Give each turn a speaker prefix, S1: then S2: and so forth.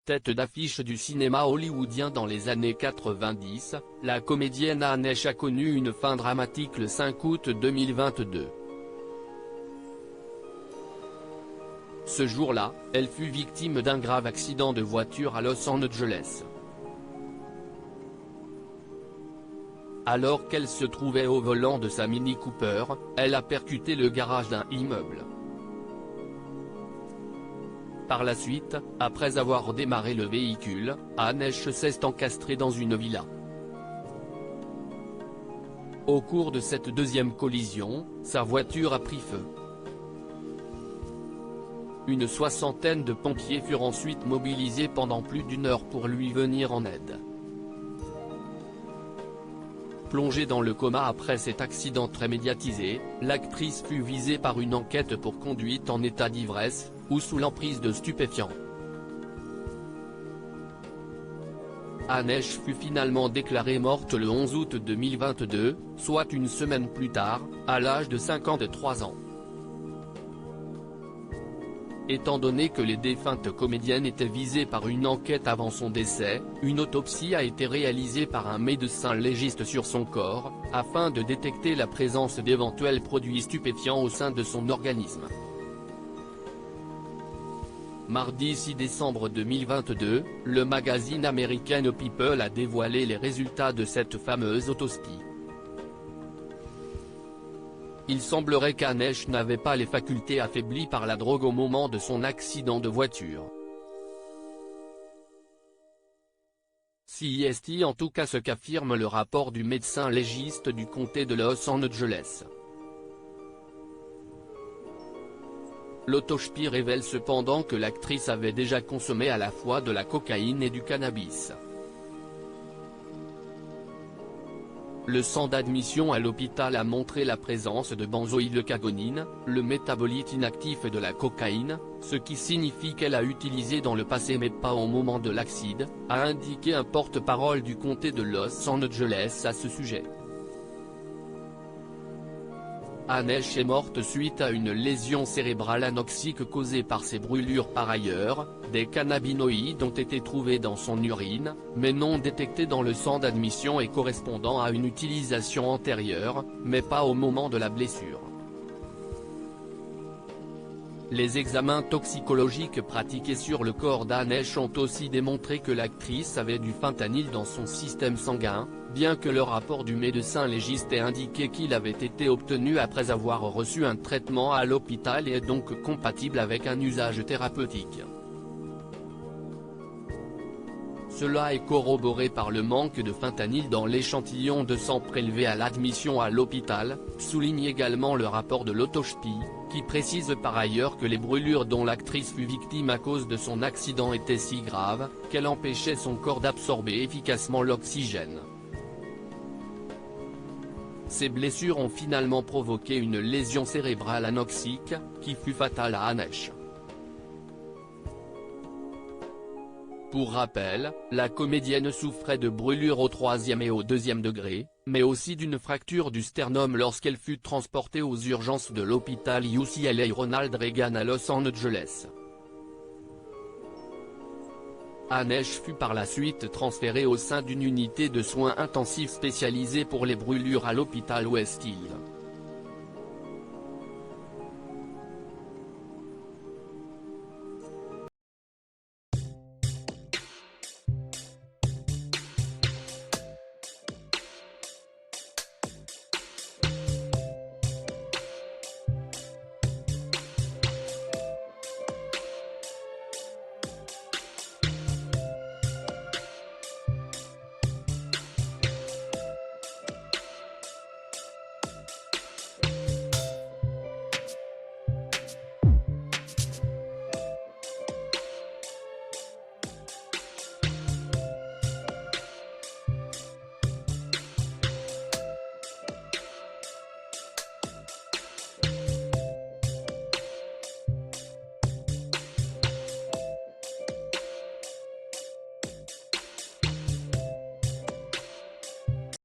S1: Tête d'affiche du cinéma hollywoodien dans les années 90, la comédienne Anne Heche a connu une fin dramatique le 5 août 2022. Ce jour-là, elle fut victime d'un grave accident de voiture à Los Angeles. Alors qu'elle se trouvait au volant de sa Mini Cooper, elle a percuté le garage d'un immeuble. Par la suite, après avoir démarré le véhicule, Anne Heche s'est encastrée dans une villa. Au cours de cette deuxième collision, sa voiture a pris feu. Une soixantaine de pompiers furent ensuite mobilisés pendant plus d'une heure pour lui venir en aide. Plongée dans le coma après cet accident très médiatisé, l'actrice fut visée par une enquête pour conduite en état d'ivresse, ou sous l'emprise de stupéfiants. Anne Heche fut finalement déclarée morte le 11 août 2022, soit une semaine plus tard, à l'âge de 53 ans. Étant donné que les défuntes comédiennes étaient visées par une enquête avant son décès, une autopsie a été réalisée par un médecin légiste sur son corps, afin de détecter la présence d'éventuels produits stupéfiants au sein de son organisme. Mardi 6 décembre 2022, le magazine américain People a dévoilé les résultats de cette fameuse autopsie. Il semblerait qu'Anne Heche n'avait pas les facultés affaiblies par la drogue au moment de son accident de voiture. C'est en tout cas ce qu'affirme le rapport du médecin légiste du comté de Los Angeles. L'autopsie révèle cependant que l'actrice avait déjà consommé à la fois de la cocaïne et du cannabis. Le sang d'admission à l'hôpital a montré la présence de benzoylcagonine, le métabolite inactif de la cocaïne, ce qui signifie qu'elle a utilisé dans le passé mais pas au moment de l'accident, a indiqué un porte-parole du comté de Los Angeles à ce sujet. Anne Heche est morte suite à une lésion cérébrale anoxique causée par ses brûlures. Par ailleurs, des cannabinoïdes ont été trouvés dans son urine, mais non détectés dans le sang d'admission et correspondant à une utilisation antérieure, mais pas au moment de la blessure. Les examens toxicologiques pratiqués sur le corps d'Anne Heche ont aussi démontré que l'actrice avait du fentanyl dans son système sanguin, bien que le rapport du médecin légiste ait indiqué qu'il avait été obtenu après avoir reçu un traitement à l'hôpital et est donc compatible avec un usage thérapeutique. Cela est corroboré par le manque de fentanyl dans l'échantillon de sang prélevé à l'admission à l'hôpital, souligne également le rapport de l'autopsie, qui précise par ailleurs que les brûlures dont l'actrice fut victime à cause de son accident étaient si graves, qu'elles empêchaient son corps d'absorber efficacement l'oxygène. Ces blessures ont finalement provoqué une lésion cérébrale anoxique, qui fut fatale à Anne Heche. Pour rappel, la comédienne souffrait de brûlures au 3e et au 2e degré, mais aussi d'une fracture du sternum lorsqu'elle fut transportée aux urgences de l'hôpital UCLA Ronald Reagan à Los Angeles. Anne Heche fut par la suite transférée au sein d'une unité de soins intensifs spécialisée pour les brûlures à l'hôpital West Hill.